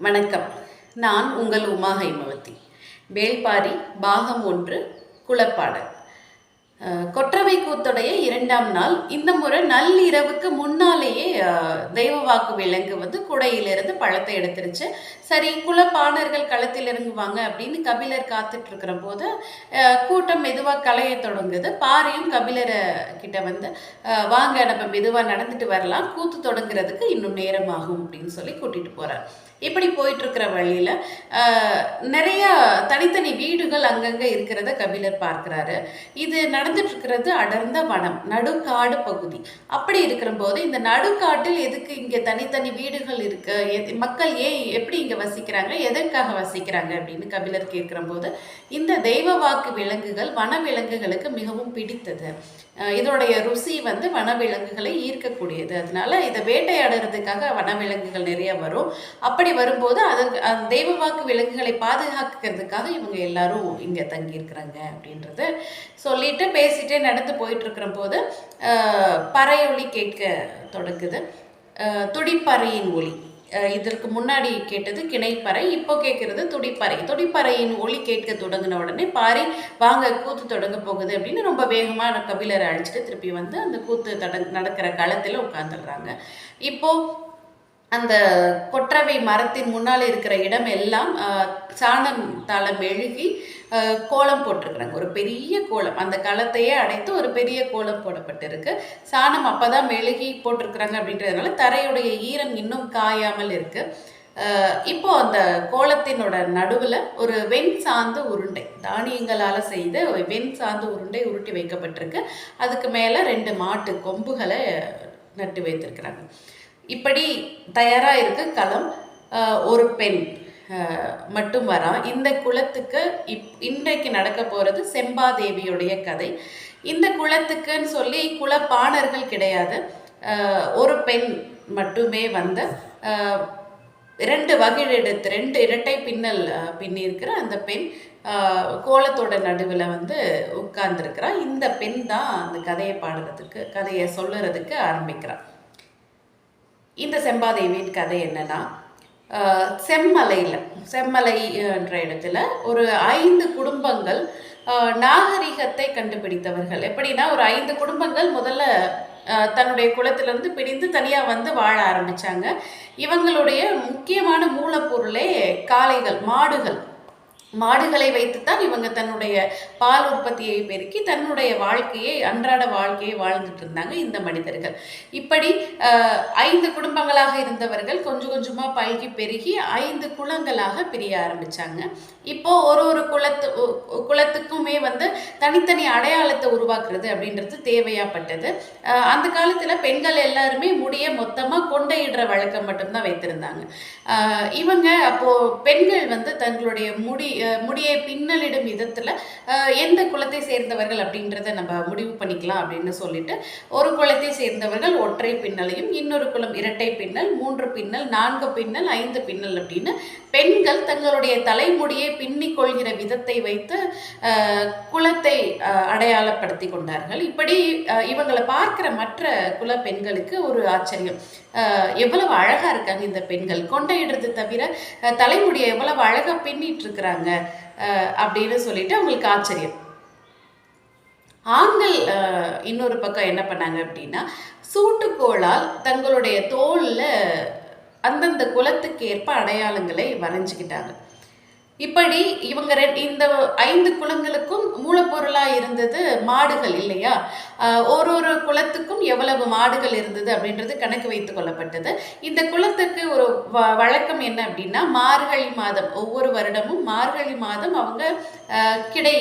வணக்கம். நான் உங்கள் உமா ஹைமவதி. வேள்பாரி பாகம் 1 குலப்பாடல். கொற்றவை கூத்துடைய 2ஆம் நாள். இந்த முறை நள்ளிரவுக்கு முன்னாலேயே தெய்வ வாக்கு விலங்கு குடையிலிருந்து பழத்தை எடுத்துருச்சு. சரி, குலப்பாணர்கள் களத்தில் இறங்குவாங்க அப்படின்னு கபிலர் காத்துட்டு இருக்கிற போது கூட்டம் மெதுவாக கலைய தொடங்குது. பாரியும் கபிலரை கிட்ட வாங்க, நம்ம மெதுவாக நடந்துட்டு வரலாம், கூத்து தொடங்குறதுக்கு இன்னும் நேரம் ஆகும் அப்படின்னு சொல்லி கூட்டிட்டு போறார். இப்படி போயிட்டு இருக்கிற வழியில நிறைய தனித்தனி வீடுகள் அங்கங்க இருக்கிறத கபிலர் பார்க்கிறாரு. இது நடந்துட்டு இருக்கிறது அடர்ந்த வனம், நடுக்காடு பகுதி. அப்படி இருக்கிற போது இந்த நடுக்காட்டில் எதுக்கு இங்க தனித்தனி வீடுகள் இருக்கு, மக்கள் ஏன் எப்படி இங்க வசிக்கிறாங்க, எதற்காக வசிக்கிறாங்க அப்படின்னு கபிலர் கேட்கிற போது இந்த தெய்வ வாக்கு விலங்குகள் வன விலங்குகளுக்கு மிகவும் பிடித்தது. இதோடைய ருசி வனவிலங்குகளை ஈர்க்கக்கூடியது. அதனால இதை வேட்டையாடுறதுக்காக வனவிலங்குகள் நிறைய வரும். அப்படி வரும்போது அதற்கு தெய்வ வாக்கு விலங்குகளை பாதுகாக்கிறதுக்காக இவங்க எல்லாரும் இங்க தங்கி இருக்கிறாங்க அப்படின்றது சொல்லிட்டு பேசிட்டே நடந்து போயிட்டு இருக்கிற போது பறையொலி கேட்க தொடங்குது. துடிப்பறையின் ஒலி. இதற்கு முன்னாடி கேட்டது கிணைப்பறை, இப்போ கேட்கறது துடிப்பறை. துடிப்பறையின் ஒலி கேட்க தொடங்கின உடனே பாரி வாங்க, கூத்து தொடங்க போகுது அப்படின்னு ரொம்ப வேகமாக கபிலரை அழைச்சிட்டு திருப்பி அந்த கூத்து நடக்கிற களத்தில் உட்காந்துடுறாங்க. இப்போ அந்த கொற்றவை மரத்தின் முன்னால் இருக்கிற இடம் எல்லாம் சாணம் தளம் மெழுகி கோலம் போட்டிருக்கிறாங்க. ஒரு பெரிய கோலம், அந்த களத்தையே அடைத்து ஒரு பெரிய கோலம் போடப்பட்டிருக்கு. சாணம் அப்போதான் மெழுகி போட்டிருக்கிறாங்க அப்படின்றதுனால தரையுடைய ஈரம் இன்னும் காயாமல் இருக்கு. இப்போ அந்த கோலத்தினோட நடுவில் ஒரு வெண் சாந்து உருண்டை, தானியங்களால் செய்த வெண் சாந்து உருண்டை உருட்டி வைக்கப்பட்டிருக்கு. அதுக்கு மேலே 2 மாட்டு கொம்புகளை நட்டு வைத்திருக்கிறாங்க. இப்படி தயாராக இருக்கு களம். ஒரு பெண் மட்டும் வரா. இந்த குலத்துக்கு இன்றைக்கு நடக்க போகிறது செம்பாதேவியுடைய கதை. இந்த குலத்துக்குன்னு சொல்லி குலப்பாணர்கள் கிடையாது. ஒரு பெண் மட்டுமே 2 வகிழ் எடுத்து 2 இரட்டை பின்னல் பின்னிருக்கிற அந்த பெண் கோலத்தோட நடுவில் உட்கார்ந்துருக்கிறா. இந்த பெண் தான் அந்த கதையை சொல்லுறதுக்கு ஆரம்பிக்கிறாள். இந்த செம்பாதேவியின் கதை என்னன்னா, செம்மலை என்ற இடத்துல ஒரு 5 குடும்பங்கள் நாகரிகத்தை கண்டுபிடித்தவர்கள். எப்படின்னா, ஒரு 5 குடும்பங்கள் முதல்ல தன்னுடைய குலத்திலிருந்து பிரிந்து தனியாக வாழ ஆரம்பித்தாங்க. இவங்களுடைய முக்கியமான மூலப்பொருளே காளைகள், மாடுகளை வைத்துத்தான் இவங்க தன்னுடைய பால் உற்பத்தியை பெருக்கி தன்னுடைய அன்றாட வாழ்க்கையை வாழ்ந்துட்டு இருந்தாங்க இந்த மனிதர்கள். இப்படி 5 குடும்பங்களாக இருந்தவர்கள் கொஞ்சம் கொஞ்சமாக பல்கி பெருகி 5 குலங்களாக பிரிய ஆரம்பிச்சாங்க. இப்போ ஒரு குலத்துக்குமே தனித்தனி அடையாளத்தை உருவாக்குறது அப்படின்றது தேவையாப்பட்டது. அந்த காலத்தில் பெண்கள் எல்லாருமே முடிய மொத்தமாக கொண்டையிடுற வழக்கம் மட்டும்தான் வைத்திருந்தாங்க. இவங்க அப்போ பெண்கள் தங்களுடைய முடியை பின்னலிடும் விதத்தில் எந்த குலத்தை சேர்ந்தவர்கள் அப்படின்றத நம்ம முடிவு பண்ணிக்கலாம் அப்படின்னு சொல்லிட்டு, ஒரு குலத்தை சேர்ந்தவர்கள் ஒற்றை பின்னலையும், இன்னொரு குலம் இரட்டை பின்னல், 3 பின்னல், 4 பின்னல், 5 பின்னல் அப்படின்னு பெண்கள் தங்களுடைய தலைமுடியை பின்னிக் கொள்கிற விதத்தை வைத்து குலத்தை அடையாளப்படுத்தி கொண்டார்கள். இப்படி இவங்களை பார்க்கிற மற்ற குல பெண்களுக்கு ஒரு ஆச்சரியம், எவ்வளவு அழகா இருக்காங்க இந்த பெண்கள், கொண்டையிடுறது தவிர தலைமுடியை எவ்வளவு அழகா பின்னிட்டு இருக்கிறாங்க அப்படின்னு சொல்லிட்டு அவங்களுக்கு ஆச்சரியம். ஆண்கள் இன்னொரு பக்கம் என்ன பண்ணாங்க அப்படின்னா, சூட்டுக்கோளால் தங்களுடைய தோல்ல அந்தந்த குலத்துக்கு ஏற்ப அடையாளங்களை வரைஞ்சிக்கிட்டாங்க. இப்படி இவங்க இந்த 5 குலங்களுக்கும் மூலப்பொருளாக இருந்தது மாடுகள் இல்லையா? ஒரு குலத்துக்கும் எவ்வளவு மாடுகள் இருந்தது அப்படின்றது கணக்கு வைத்து கொள்ளப்பட்டது. இந்த குலத்துக்கு ஒரு வழக்கம் என்ன அப்படின்னா, மார்கழி மாதம், ஒவ்வொரு வருடமும் மார்கழி மாதம் அவங்க கிடை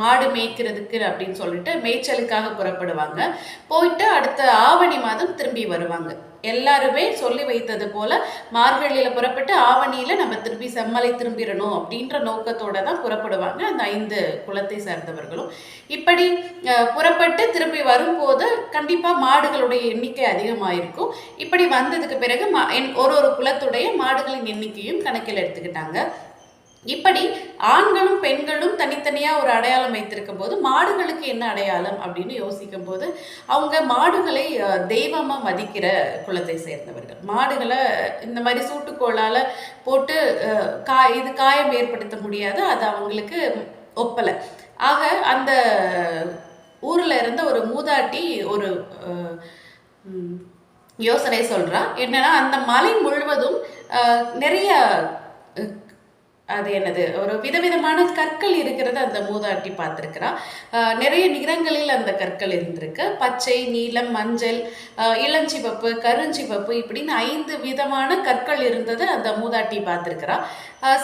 மாடு மேய்க்கிறதுக்கு அப்படின்னு சொல்லிட்டு மேய்ச்சலுக்காக புறப்படுவாங்க. போயிட்டு அடுத்த ஆவணி மாதம் திரும்பி வருவாங்க. எல்லாருமே சொல்லி வைத்தது போல மார்கழியில் புறப்பட்டு ஆவணியில் நம்ம திரும்பி செம்மலை திரும்பிடணும் அப்படின்ற நோக்கத்தோட தான் புறப்படுவாங்க அந்த 5 குலத்தை சேர்ந்தவர்களும். இப்படி புறப்பட்டு திரும்பி வரும்போது கண்டிப்பாக மாடுகளுடைய எண்ணிக்கை அதிகமாயிருக்கும். இப்படி வந்ததுக்கு பிறகு ஒரு குலத்துடைய மாடுகளின் எண்ணிக்கையும் கணக்கில் எடுத்துக்கிட்டாங்க. இப்படி ஆண்களும் பெண்களும் தனித்தனியாக ஒரு அடையாளம் வைத்திருக்கும் போது மாடுகளுக்கு என்ன அடையாளம் அப்படின்னு யோசிக்கும் போது அவங்க மாடுகளை தெய்வமாக மதிக்கிற குலத்தை சேர்ந்தவர்கள். மாடுகளை இந்த மாதிரி சூட்டுக்கோளால் போட்டு இது காயம் ஏற்படுத்த முடியாது, அது அவங்களுக்கு ஒப்பலை. ஆக அந்த ஊரில் இருந்த ஒரு மூதாட்டி ஒரு யோசனை சொல்கிறா. என்னன்னா, அந்த மலை முழுவதும் நிறைய அது என்னது ஒரு விதவிதமான கற்கள் இருக்கிறத அந்த மூதாட்டி பார்த்துருக்கிறா. நிறைய நிறங்களில் அந்த கற்கள் இருந்திருக்கு. பச்சை, நீலம், மஞ்சள், இளஞ்சிவப்பு, கருஞ்சிவப்பு இப்படின்னு 5 விதமான கற்கள் இருந்தது அந்த மூதாட்டி பார்த்துருக்கிறா.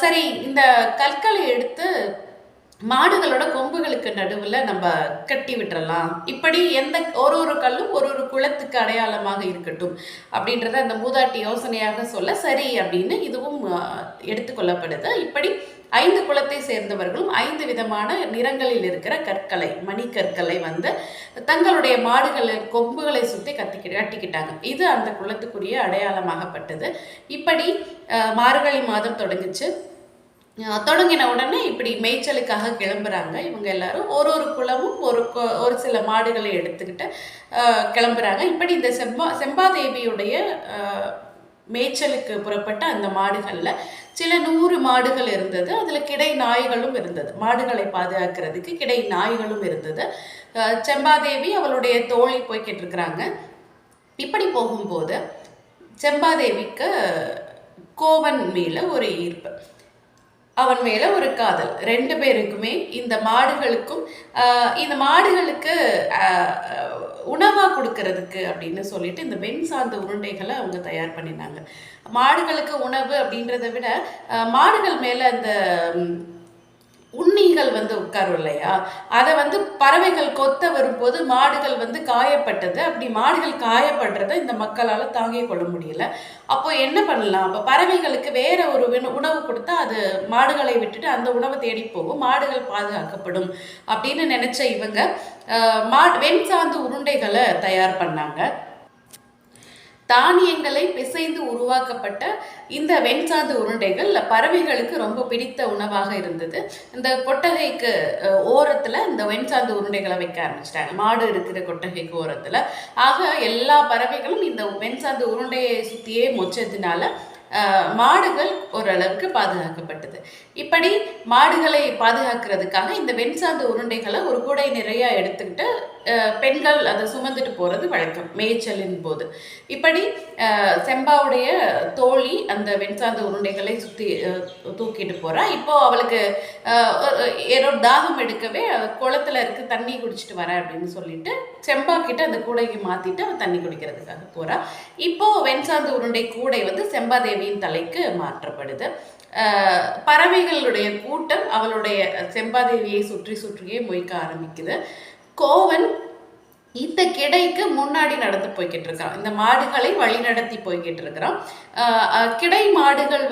சரி, இந்த கற்களை எடுத்து மாடுகளோட கொம்புகளுக்கு நடுவில் நம்ம கட்டி விட்டுறலாம், இப்படி எந்த ஒரு கல்லும் ஒரு குலத்துக்கு அடையாளமாக இருக்கட்டும் அப்படின்றத அந்த மூதாட்டி யோசனையாக சொல்ல சரி அப்படின்னு இதுவும் எடுத்துக்கொள்ளப்படுது. இப்படி 5 குலத்தை சேர்ந்தவர்களும் 5 விதமான நிறங்களில் இருக்கிற கற்களை, மணிக்கற்களை தங்களுடைய மாடுகளின் கொம்புகளை சுற்றி கட்டிக்கிட்டாங்க. இது அந்த குலத்துக்குரிய அடையாளமாகப்பட்டது. இப்படி மார்கழி மாதம் தொடங்கின உடனே இப்படி மேய்ச்சலுக்காக கிளம்புறாங்க. இவங்க எல்லாரும் ஒரு குலமும் ஒரு சில மாடுகளை எடுத்துக்கிட்டு கிளம்புறாங்க. இப்படி இந்த செம்பாதேவியுடைய மேய்ச்சலுக்கு புறப்பட்ட அந்த மாடுகளில் சில 100 மாடுகள் இருந்தது. அதில் கிடை நாய்களும் இருந்தது. மாடுகளை பாதுகாக்கிறதுக்கு கிடை நாய்களும் இருந்தது. செம்பாதேவி அவளுடைய தோழி போய்கிட்டு இருக்கிறாங்க. இப்படி போகும்போது செம்பாதேவிக்கு கோவன் மேலே ஒரு ஈர்ப்பு, அவன் மேலே ஒரு காதல். 2 பேருக்குமே இந்த மாடுகளுக்கு உணவாக கொடுக்கறதுக்கு அப்படின்னு சொல்லிட்டு இந்த வெண் சார்ந்த உருண்டைகளை அவங்க தயார் பண்ணினாங்க. மாடுகளுக்கு உணவு அப்படின்றத விட மாடுகள் மேலே அந்த உண்ணிகள் உட்காரும் இல்லையா, அதை பறவைகள் கொத்த வரும்போது மாடுகள் காயப்பட்டது. அப்படி மாடுகள் காயப்படுறதை இந்த மக்களால் தாங்கிக் கொள்ள முடியல. அப்போ என்ன பண்ணலாம், அப்போ பறவைகளுக்கு வேற ஒரு உணவு கொடுத்தா அது மாடுகளை விட்டுட்டு அந்த உணவை தேடி போகும், மாடுகள் பாதுகாக்கப்படும் அப்படின்னு நினைச்ச இவங்க வெண் சார்ந்த உருண்டைகளை தயார் பண்ணாங்க. தானியங்களை பிசைந்து உருவாக்கப்பட்ட இந்த வெண்சார்ந்த உருண்டைகள் பறவைகளுக்கு ரொம்ப பிடித்த உணவாக இருந்தது. இந்த கொட்டகைக்கு ஓரத்தில் இந்த வெண்சார்ந்த உருண்டைகளை வைக்க ஆரம்பிச்சிட்டாங்க, மாடு இருக்கிற கொட்டகைக்கு ஓரத்தில். ஆக எல்லா பறவைகளும் இந்த வெண்சார்ந்த உருண்டையை சுற்றியே மொச்சத்தினால மாடுகள் ஓரளவுக்கு பாதுகாக்கப்பட்டது. இப்படி மாடுகளை பாதுகாக்கிறதுக்காக இந்த வெண்சார்ந்த உருண்டைகளை ஒரு கூடை நிறைய எடுத்துக்கிட்டு பெண்கள் அதை சுமந்துட்டு போகிறது வழக்கம் மேய்ச்சலின் போது. இப்படி செம்பாவுடைய தோழி அந்த வெண்சார்ந்த உருண்டைகளை தூக்கிட்டு போகிறா. இப்போ அவளுக்கு ஏதோ தாகம் எடுக்கவே குளத்துல இருக்கு, தண்ணி குடிச்சிட்டு வர அப்படின்னு சொல்லிட்டு செம்பா கிட்ட அந்த கூடைக்கு மாற்றிட்டு அவள் தண்ணி குடிக்கிறதுக்காக போகிறா. இப்போ வெண்சார்ந்த உருண்டை கூடை செம்பாதேவியின் தலைக்கு மாற்றப்படுது. பறவைகளுடைய கூட்டம் அவளுடைய செம்பாதேவியை சுற்றியே மொய்க்க ஆரம்பிக்குது. கோவன் இந்த கிடைக்கு முன்னாடி நடந்து போய்கிட்டு இருக்கிறான், இந்த மாடுகளை வழி நடத்தி போய்கிட்டு இருக்கிறான். கிடை மாடுகள்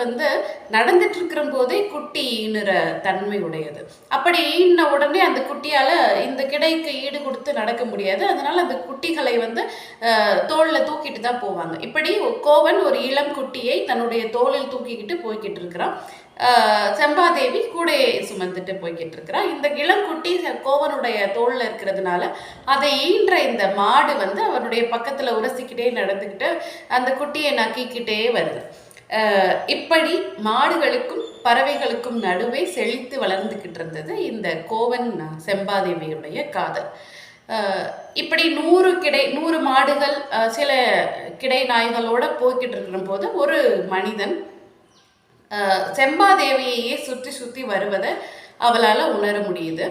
நடந்துட்டு இருக்கிற போதே குட்டி ஈனுற தன்மை உடையது. அப்படி ஈன உடனே அந்த குட்டியால் இந்த கிடைக்கு ஈடு கொடுத்து நடக்க முடியாது. அதனால அந்த குட்டிகளை தோளில் தூக்கிட்டு தான் போவாங்க. இப்படி கோவன் ஒரு இளம் குட்டியை தன்னுடைய தோளில் தூக்கிக்கிட்டு போய்கிட்டு இருக்கிறான். செம்பாதேவி கூடையை சுமந்துட்டு போய்கிட்டு இருக்கிறா. இந்த இளங்குட்டி கோவனுடைய தோளில் இருக்கிறதுனால அதை ஈன்ற இந்த மாடு அவனுடைய பக்கத்தில் உரசிக்கிட்டே நடந்துக்கிட்டு அந்த குட்டியை நக்கிக்கிட்டே வருது. இப்படி மாடுகளுக்கும் பறவைகளுக்கும் நடுவே செழித்து வளர்ந்துக்கிட்டு இருந்தது இந்த கோவன் செம்பாதேவியுடைய காதல். இப்படி 100 மாடுகள் சில கிடை நாய்களோட போய்கிட்டு இருக்கிற போது ஒரு மனிதன் செம்பாதேவியையே சுற்றி வருவதை அவளால் உணர முடியுது.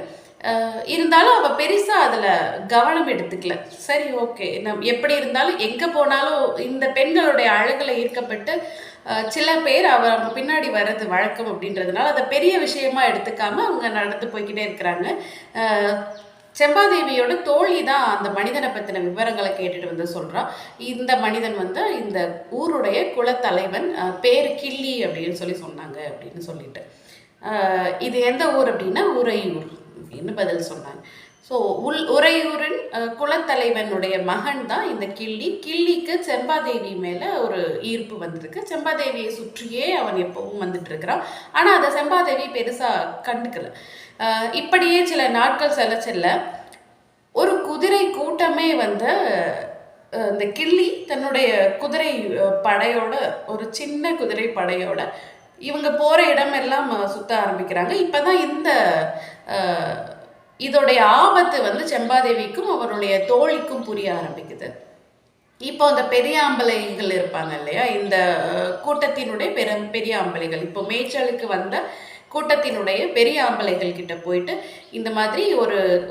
இருந்தாலும் அவள் பெருசாக அதில் கவனம் எடுத்துக்கல. சரி, ஓகே, எப்படி இருந்தாலும் எங்கே போனாலும் இந்த பெண்களுடைய அழகில் ஈர்க்கப்பட்டு சில பேர் அவங்க பின்னாடி வர்றது வழக்கம் அப்படின்றதுனால அதை பெரிய விஷயமா எடுத்துக்காம அவங்க நடந்து போய்கிட்டே இருக்கிறாங்க. செம்பாதேவியோட தோழி தான் அந்த மனிதனை பற்றின விவரங்களை கேட்டுட்டு சொல்கிறான். இந்த மனிதன் இந்த ஊருடைய குலத்தலைவன், பேர் கிள்ளி அப்படின்னு சொன்னாங்க அப்படின்னு சொல்லிட்டு, இது எந்த ஊர் அப்படின்னா உறையூர் அப்படின்னு பதில் சொன்னாங்க. ஸோ உறையூரின் குலத்தலைவனுடைய மகன் தான் இந்த கிள்ளி. கிள்ளிக்கு செம்பாதேவி மேலே ஒரு ஈர்ப்பு வந்திருக்கு. செம்பாதேவியை சுற்றியே அவன் எப்பவும் வந்துட்டு இருக்கிறான். ஆனால் அதை செம்பாதேவி பெருசாக கண்டுக்கல. இப்படியே சில நாட்கள் செல்ல ஒரு குதிரை கூட்டமே வந்து இந்த கிள்ளி தன்னுடைய குதிரை படையோட, ஒரு சின்ன குதிரை படையோட இவங்க போகிற இடமெல்லாம் சுற்ற ஆரம்பிக்கிறாங்க. இப்போ தான் இதோடைய ஆபத்து வந்து செம்பாதேவிக்கும் அவருடைய தோழிக்கும் புரிய ஆரம்பிக்குது. இப்போ அந்த பெரிய ஆம்பளைகள் இருப்பாங்க இல்லையா, இந்த கூட்டத்தினுடைய பெரிய ஆம்பளைகள் இப்போ மேய்ச்சலுக்கு வந்த கூட்டத்தினுடைய பெரிய ஆம்பளைகள் கிட்ட போயிட்டு இந்த மாதிரி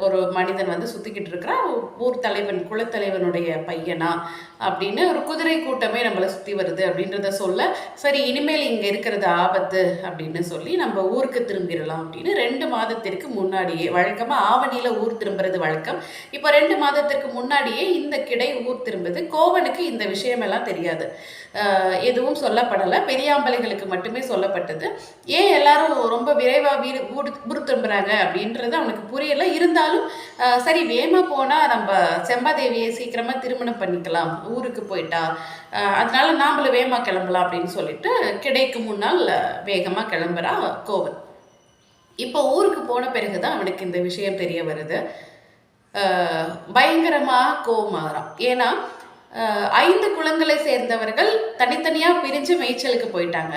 ஒரு மனிதன் வந்து சுற்றிக்கிட்டு இருக்கிறான், ஊர் தலைவன் குலத்தலைவனுடைய பையனா அப்படின்னு ஒரு குதிரை கூட்டமே நம்மளை சுற்றி வருது அப்படின்றத சொல்ல, சரி இனிமேல் இங்கே இருக்கிறது ஆபத்து அப்படின்னு சொல்லி நம்ம ஊருக்கு திரும்பிடலாம் அப்படின்னு 2 மாதத்திற்கு முன்னாடியே, வழக்கமாக ஆவணியில் ஊர் திரும்புறது வழக்கம், இப்போ 2 மாதத்திற்கு முன்னாடியே இந்த கிடை ஊர் திரும்புது. கோவனுக்கு இந்த விஷயமெல்லாம் தெரியாது, எதுவும் சொல்லப்படலை, பெரியாம்பளைகளுக்கு மட்டுமே சொல்லப்பட்டது. ஏன் எல்லாரும் ரொம்ப விரைவாக ஊர் திரும்புகிறாங்க அப்படின்றது அவனுக்கு புரியலை. இருந்தாலும் சரி வேகமாக போனால் நம்ம செம்பாதேவியை சீக்கிரமாக திருமணம் பண்ணிக்கலாம், ஊருக்கு போயிட்டா, அதனால நாமளும் வேகமாக கிளம்பலாம் அப்படின்னு சொல்லிட்டு கிடைக்கு முன்னால் வேகமாக கிளம்புறா கோவன். இப்போ ஊருக்கு போன பிறகுதான் அவனுக்கு இந்த விஷயம் தெரிய வருது. பயங்கரமாக கோவமாகறான். ஏன்னா 5 குலங்களை சேர்ந்தவர்கள் தனித்தனியாக பிரிஞ்சு மேய்ச்சலுக்கு போயிட்டாங்க.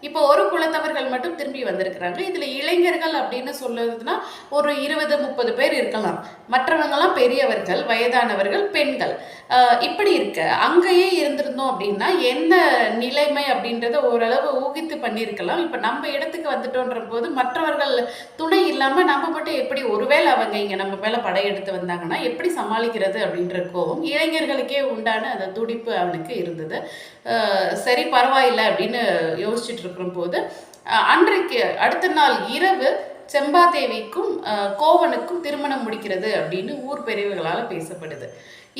இப்போ ஒரு குலத்தவர்கள் மட்டும் திரும்பி வந்திருக்கிறாங்க. இதில் இளைஞர்கள் அப்படின்னு சொல்லுறதுனா ஒரு 20-30 பேர் இருக்கலாம். மற்றவங்கெல்லாம் பெரியவர்கள், வயதானவர்கள், பெண்கள். இப்படி இருக்க அங்கேயே இருந்திருந்தோம் அப்படின்னா என்ன நிலைமை அப்படின்றத ஓரளவு ஊகித்து பண்ணியிருக்கலாம். இப்போ நம்ம இடத்துக்கு வந்துட்டோன்ற போது மற்றவர்கள் துணை இல்லாமல் நம்ம மட்டும் எப்படி, ஒருவேளை அவங்க இங்கே நம்ம மேலே படையெடுத்து வந்தாங்கன்னா எப்படி சமாளிக்கிறது அப்படின்ற கோபம் இளைஞர்களுக்கே உண்டான அந்த துடிப்பு அவனுக்கு இருந்தது. சரி பரவாயில்லை அப்படின்னு யோசிச்சுட்டு இருக்கிற போது அன்றைக்கு அடுத்த நாள் இரவு செம்பாதேவிக்கும் கோவனுக்கும் திருமணம் முடிக்கிறது அப்படின்னு ஊர் பெரியவர்களால் பேசப்படுது.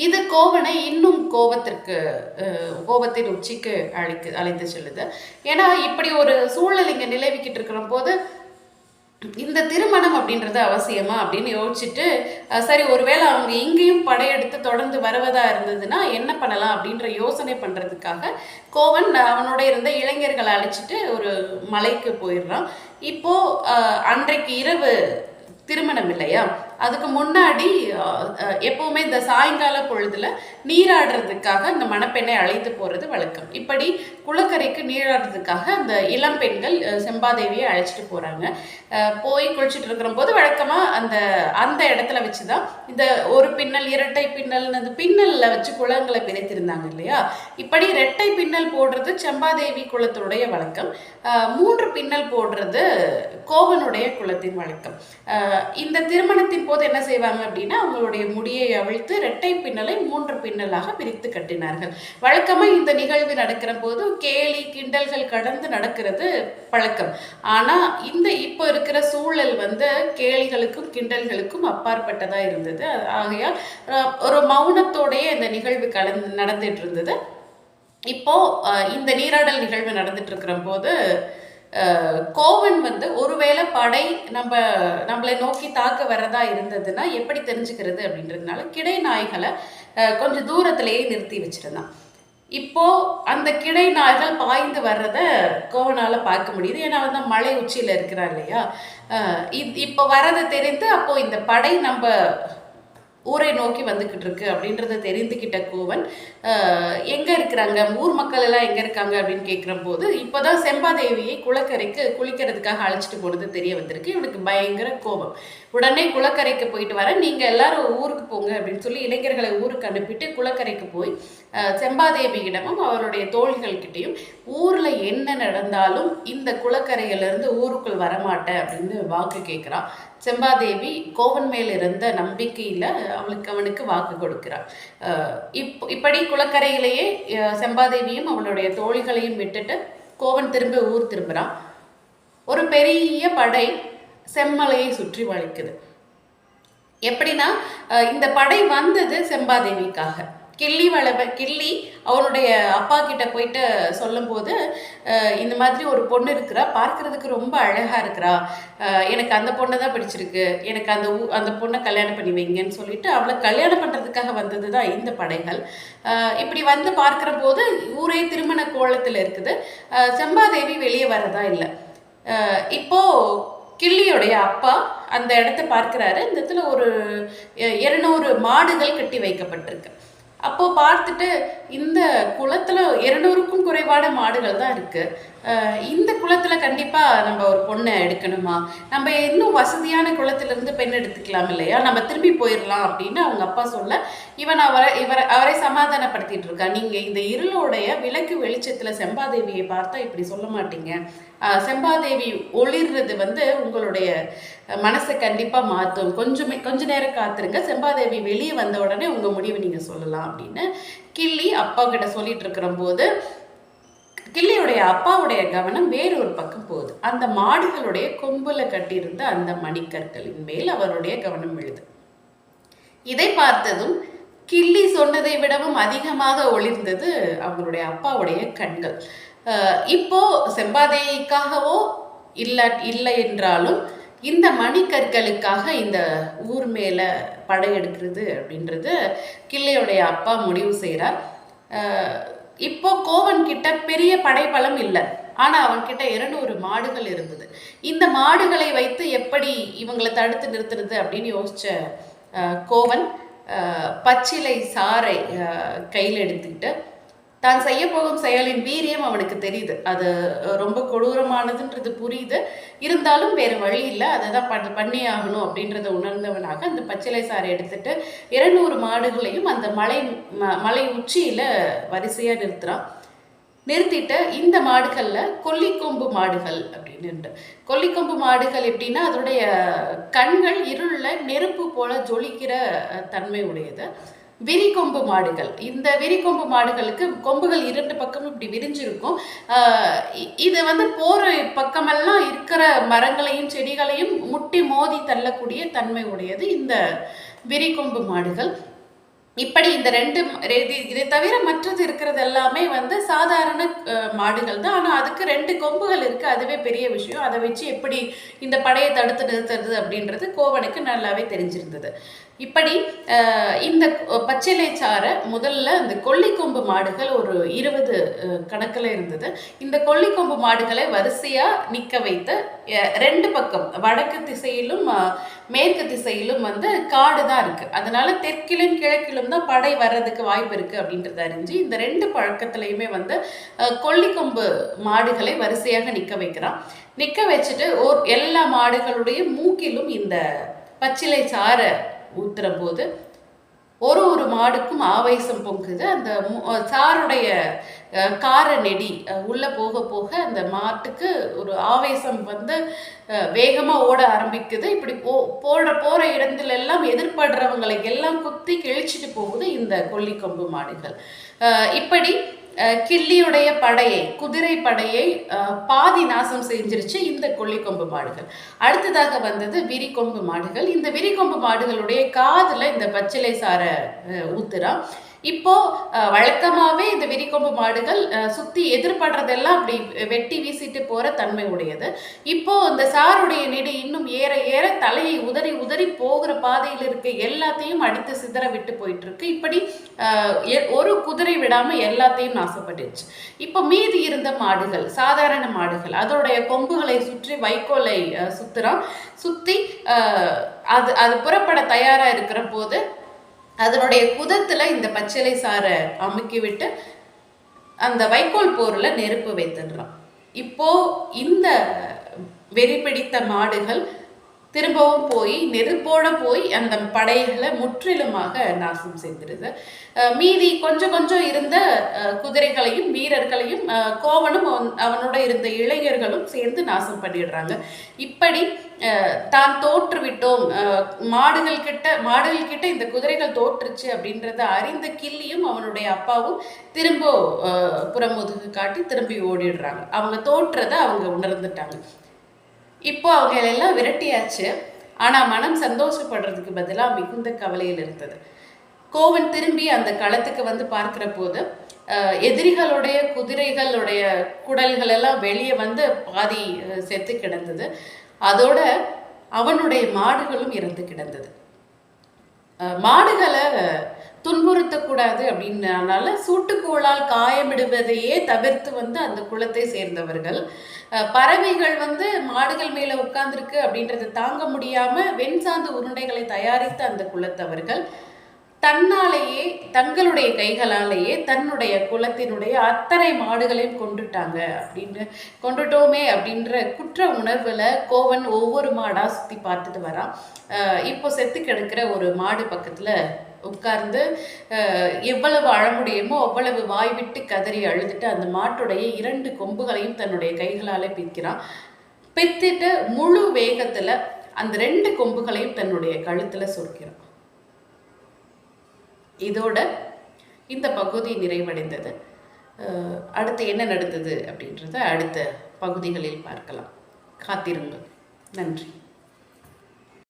இது கோவனை இன்னும் கோபத்தின் உச்சிக்கு அழைத்து செல்லுது. ஏன்னா இப்படி ஒரு சூழல் இங்கே நிலவிக்கிட்டு இருக்கிற போது இந்த திருமணம் அப்படின்றது அவசியமா அப்படின்னு யோசிச்சுட்டு, சரி ஒருவேளை அவங்க இங்கேயும் படையெடுத்து தொடர்ந்து வருவதா இருந்ததுன்னா என்ன பண்ணலாம் அப்படின்ற யோசனை பண்ணுறதுக்காக கோவன் அவனோட இருந்த இளைஞர்களை அழைச்சிட்டு ஒரு மலைக்கு போயிடுறான். இப்போது அன்றைக்கு இரவு திருமணம் இல்லையா, அதுக்கு முன்னாடி எப்போவுமே இந்த சாயங்கால பொழுதுல நீராடுறதுக்காக அந்த மணப்பெண்ணை அழைத்து போகிறது வழக்கம். இப்படி குளக்கரைக்கு நீராடுறதுக்காக அந்த இளம் பெண்கள் செம்பாதேவியை அழைச்சிட்டு போகிறாங்க. போய் குளிச்சுட்டு இருக்கிற போது வழக்கமாக அந்த இடத்துல வச்சு தான் இந்த ஒரு பின்னல், இரட்டை பின்னல், அந்த பின்னலில் வச்சு குளங்களை பிரித்திருந்தாங்க இல்லையா. இப்படி இரட்டை பின்னல் போடுறது செம்பாதேவி குலத்தினுடைய வழக்கம். 3 பின்னல் போடுறது கோவனுடைய குலத்தின் வழக்கம். இந்த திருமணத்தின் போது என்ன செய்வாங்க அப்படின்னா அவங்களுடைய முடியை அவிழ்த்து இரட்டை பின்னலை 3 பின்னலாக பிரித்து கட்டினார்கள். வழக்கமாக இந்த நிகழ்வு நடக்கிற போது கேலி கிண்டல்கள் கடந்து நடக்கிறது பழக்கம். ஆனால் இப்போ இருக்கிற சூழல் வந்து கேலிகளுக்கும் கிண்டல்களுக்கும் அப்பாற்பட்டதாக இருந்தது. ஆகையால் ஒரு மௌனத்தோடைய இந்த நிகழ்வு நடந்துட்டு இருந்தது. இப்போ இந்த நீராடல் நிகழ்வு நடந்துட்டு இருக்கிற போது கோவன் வந்து ஒருவேளை படை நம்மளை நோக்கி தாக்க வர்றதா இருந்ததுன்னா எப்படி தெரிஞ்சுக்கிறது அப்படின்றதுனால கிடை நாய்களை கொஞ்சம் தூரத்திலேயே நிறுத்தி வச்சிருந்தான். இப்போ அந்த கிடை நாய்கள் பாய்ந்து வர்றத கோவனால பார்க்க முடியுது. ஏன்னா வந்து மலை உச்சியில இருக்கிறா இல்லையா. இப்போ வர்றதை தெரிந்து அப்போ இந்த படை நம்ம ஊரை நோக்கி வந்துக்கிட்டு இருக்கு அப்படின்றத தெரிந்துக்கிட்ட கோவன் எங்கே இருக்கிறாங்க, ஊர் மக்கள் எல்லாம் எங்கே இருக்காங்க அப்படின்னு கேட்குற போது இப்போதான் செம்பாதேவியை குளக்கரைக்கு குளிக்கிறதுக்காக அழைச்சிட்டு போனது தெரிய வந்திருக்கு. இவனுக்கு பயங்கர கோபம். உடனே குளக்கரைக்கு போயிட்டு வர, நீங்கள் எல்லாரும் ஊருக்கு போங்க அப்படின்னு சொல்லி இளைஞர்களை ஊருக்கு அனுப்பிட்டு குளக்கரைக்கு போய் செம்பாதேவியிடமும் அவருடைய தோள்கள்கிட்டையும் ஊரில் என்ன நடந்தாலும் இந்த குளக்கரையிலிருந்து ஊருக்குள் வரமாட்டேன் அப்படின்னு வாக்கு கேட்குறான். செம்பாதேவி கோவன் மேல் இருந்த நம்பிக்கையில் அவனுக்கு வாக்கு கொடுக்கிறாள். இப்படி குளக்கரையிலேயே செம்பாதேவியும் அவளுடைய தோழிகளையும் விட்டுட்டு கோவன் ஊர் திரும்புகிறான். ஒரு பெரிய படை செம்மலையை சுற்றி வளைக்குது. எப்படின்னா இந்த படை வந்தது செம்பாதேவிக்காக. கிள்ளி அவனுடைய அப்பா கிட்ட போயிட்டு சொல்லும்போது, இந்த மாதிரி ஒரு பொண்ணு இருக்கிறா, பார்க்கறதுக்கு ரொம்ப அழகா இருக்கிறா, எனக்கு அந்த பொண்ணை தான் பிடிச்சிருக்கு, எனக்கு அந்த பொண்ணை கல்யாணம் பண்ணி வைங்கன்னு சொல்லிட்டு அவளை கல்யாணம் பண்ணுறதுக்காக வந்தது தான் இந்த படைகள். இப்படி வந்து பார்க்குற போது ஊரே திருமண கோலத்தில் இருக்குது. செம்பாதேவி வெளியே வரதா இல்லை. இப்போ கிள்ளியோடைய அப்பா அந்த இடத்த பார்க்கிறாரு. இந்த இடத்துல ஒரு 200 மாடுகள் கட்டி வைக்கப்பட்டிருக்கு. அப்போ பார்த்துட்டு இந்த குளத்துல 200க்கும் குறைவான மாடுகள் தான் இருக்கு. இந்த குளத்துல கண்டிப்பா நம்ம ஒரு பொண்ணை எடுக்கணுமா, நம்ம இன்னும் வசதியான குளத்திலிருந்து பெண் எடுத்துக்கலாம் இல்லையா, நம்ம திரும்பி போயிடலாம் அப்படின்னு அவங்க அப்பா சொல்ல அவரை சமாதானப்படுத்திட்டு இருக்கா. நீங்க இந்த இருளோடைய விளக்கு வெளிச்சத்துல செம்பாதேவியை பார்த்தா இப்படி சொல்ல மாட்டீங்க. செம்பாதேவி ஒளிர்றது உங்களுடைய மனசை கண்டிப்பா மாற்றும். கொஞ்ச நேரம் காத்துருங்க, செம்பாதேவி வெளியே வந்த உடனே உங்க முடிவை நீங்க சொல்லலாம் அப்படின்னு கிள்ளி அப்பா கிட்ட சொல்லிட்டு இருக்கிற போது கிள்ளியுடைய அப்பாவுடைய கவனம் வேறொரு பக்கம் போகுது. அந்த மாடுகளுடைய கொம்புல கட்டியிருந்த அந்த மணிக்கற்களின் மேல் அவருடைய கவனம் விழுது. இதை பார்த்ததும் கிள்ளி சொன்னதை விடவும் அதிகமாக ஒளிர்ந்தது அவருடைய அப்பாவுடைய கண்கள். இப்போ செம்பாதேவிக்காகவோ இல்லை என்றாலும் இந்த மணிக்கற்களுக்காக இந்த ஊர் மேல படையெடுக்கிறது அப்படின்றது கிள்ளியுடைய அப்பா முடிவு செய்கிறார். இப்போ கோவன் கிட்ட பெரிய படைபலம் இல்லை, ஆனா அவன்கிட்ட 200 மாடுகள் இருந்தது. இந்த மாடுகளை வைத்து எப்படி இவங்களை தடுத்து நிறுத்துறது அப்படின்னு யோசிச்ச கோவன் பச்சிலை சாறை கையில் எடுத்துக்கிட்டு தான் செய்ய போகும் செயலின் வீரியம் அவனுக்கு தெரியுது. அது ரொம்ப கொடூரமானதுன்றது புரியுது. இருந்தாலும் வேறு வழி இல்லை, அதை தான் பண்ணி ஆகணும் அப்படின்றத உணர்ந்தவனாக அந்த பச்சிலை சாறை எடுத்துட்டு 200 மாடுகளையும் அந்த மலை உச்சியில வரிசையா நிறுத்திட்டு இந்த மாடுகள்ல கொல்லிக்கொம்பு மாடுகள் அப்படின்னு. கொல்லிக்கொம்பு மாடுகள் எப்படின்னா அதோடைய கண்கள் இருள நெருப்பு போல ஜொலிக்கிற தன்மை உடையது. விரிகொம்பு மாடுகள், இந்த விரிகொம்பு மாடுகளுக்கு கொம்புகள் 2 பக்கமும் இப்படி விரிஞ்சிருக்கும். இது போற பக்கமெல்லாம் இருக்கிற மரங்களையும் செடிகளையும் முட்டி மோதி தள்ளக்கூடிய தன்மை உடையது இந்த விரிகொம்பு மாடுகள். இப்படி இந்த 2 இதை தவிர மற்றது இருக்கிறது எல்லாமே சாதாரண மாடுகள் தான். ஆனால் அதுக்கு 2 கொம்புகள் இருக்கு, அதுவே பெரிய விஷயம். அதை வச்சு எப்படி இந்த படையை தடுத்து நிறுத்துறது அப்படின்றது கோவனுக்கு நல்லாவே தெரிஞ்சிருந்தது. இப்படி இந்த பச்சிலை சாறை முதல்ல இந்த கொல்லிக்கொம்பு மாடுகள் ஒரு 20 கணக்கில் இருந்தது. இந்த கொல்லிக்கொம்பு மாடுகளை வரிசையா நிற்க வைத்து 2 பக்கம் வடக்கு திசையிலும் மேற்கு திசையிலும் காடு தான் இருக்கு. அதனால தெற்கிலும் கிழக்கிலும் தான் படை வர்றதுக்கு வாய்ப்பு இருக்கு அப்படின்றத அறிஞ்சு இந்த 2 பழக்கத்திலையுமே கொல்லிக்கொம்பு மாடுகளை வரிசையாக நிற்க வைக்கிறான். நிற்க வச்சுட்டு எல்லா மாடுகளுடைய மூக்கிலும் இந்த பச்சிலை சாறை ஊத்துற போது ஒரு மாடுக்கும் ஆவேசம் பொங்குது. அந்த சாருடைய கார நெடி உள்ள போக போக அந்த மாட்டுக்கு ஒரு ஆவேசம் வேகமா ஓட ஆரம்பிக்குது. இப்படி போற இடத்துல எல்லாம் எதிர்படுறவங்களை எல்லாம் குத்தி கிழிச்சிட்டு போகுது இந்த கொல்லிக்கொம்பு மாடுகள். இப்படி கிள்ளியுடைய படையை, குதிரை படையை பாதி நாசம் செஞ்சிருச்சு இந்த கொல்லிக்கொம்பு மாடுகள். அடுத்ததாக வந்தது விரிகொம்பு மாடுகள். இந்த விரிகொம்பு மாடுகளுடைய காதுல இந்த பச்சிலை சாறை ஊத்துறா. இப்போ வழக்கமாவே இந்த விரிகொம்பு மாடுகள் சுத்தி எதிர்படுறதெல்லாம் அப்படி வெட்டி வீசிட்டு போற தன்மை உடையது. இப்போ இந்த சாருடைய நெடி இன்னும் ஏற ஏற தலையை உதறி உதறி போகிற பாதையில் இருக்க எல்லாத்தையும் அடித்து சிதற விட்டு போயிட்டு இருக்கு. இப்படி ஒரு குதிரை விடாம எல்லாத்தையும் நாசப்பட்டுச்சு. இப்போ மீதி இருந்த மாடுகள், சாதாரண மாடுகள், அதோடைய கொம்புகளை சுற்றி வைக்கோலை சுத்தி அது புறப்பட தயாரா இருக்கிற போது அதனுடைய குதத்துல இந்த பச்சிலை சாறை அமுக்கி விட்டு அந்த வைக்கோல் போர்ல நெருப்பு வைத்துடுறான். இப்போ இந்த வெறி பிடித்த மாடுகள் திரும்பவும் போய் நெருப்போட போய் அந்த படைகளை முற்றிலுமாக நாசம் செய்திருது. மீதி கொஞ்சம் இருந்த குதிரைகளையும் வீரர்களையும் கோவனும் அவனோட இருந்த இளைஞர்களும் சேர்ந்து நாசம் பண்ணிடுறாங்க. இப்படி தான் தோற்றுவிட்டோம், மாடுகள் கிட்ட இந்த குதிரைகள் தோற்றுச்சு அப்படின்றத அறிந்த கிள்ளியும் அவனுடைய அப்பாவும் திரும்ப புறமுதுகு காட்டி திரும்பி ஓடிடுறாங்க. அவங்க தோற்றதை அவங்க உணர்ந்துட்டாங்க. இப்போ அவங்களெல்லாம் விரட்டியாச்சு. ஆனால் மனம் சந்தோஷப்படுறதுக்கு பதிலாக மிகுந்த கவலையில் இருந்தது. கோவன் திரும்பி அந்த களத்துக்கு வந்து பார்க்கிற போது எதிரிகளுடைய குதிரைகளுடைய குடல்கள் எல்லாம் வெளியே வந்து பாதி செத்து கிடந்தது. அதோட அவனுடைய மாடுகளும் இறந்து கிடந்தது. மாடுகளை துன்புறுத்தக்கூடாது அப்படின்றனால சூட்டுக்கோளால் காயமிடுவதையே தவிர்த்து வந்து அந்த குலத்தை சேர்ந்தவர்கள். பறவைகள் வந்து மாடுகள் மேலே உட்கார்ந்துருக்கு அப்படின்றத தாங்க முடியாமல் வெண்சாந்து உருண்டைகளை தயாரித்த அந்த குலத்தவர்கள் தன்னாலேயே தங்களுடைய கைகளாலேயே தன்னுடைய குலத்தினுடைய அத்தனை மாடுகளையும் கொண்டுட்டோமே அப்படின்ற குற்ற உணர்வுல கோவன் ஒவ்வொரு மாடா சுத்தி பார்த்துட்டு வரான். இப்போ செத்து கிடக்கிற ஒரு மாடு பக்கத்துல உட்கார்ந்து எவ்வளவு அழ முடியுமோ அவ்வளவு வாய் விட்டு கதறி அழுதுட்டு அந்த மாட்டுடைய 2 கொம்புகளையும் தன்னுடைய கைகளாலே பிக்கிறான். பித்திட்டு முழு வேகத்துல அந்த 2 கொம்புகளையும் தன்னுடைய கழுத்துல சொருக்கிறான். இதோட இந்த பகுதி நிறைவடைந்தது. அடுத்து என்ன நடந்தது அப்படின்றத அடுத்த பகுதிகளில் பார்க்கலாம். காத்திருங்கள். நன்றி.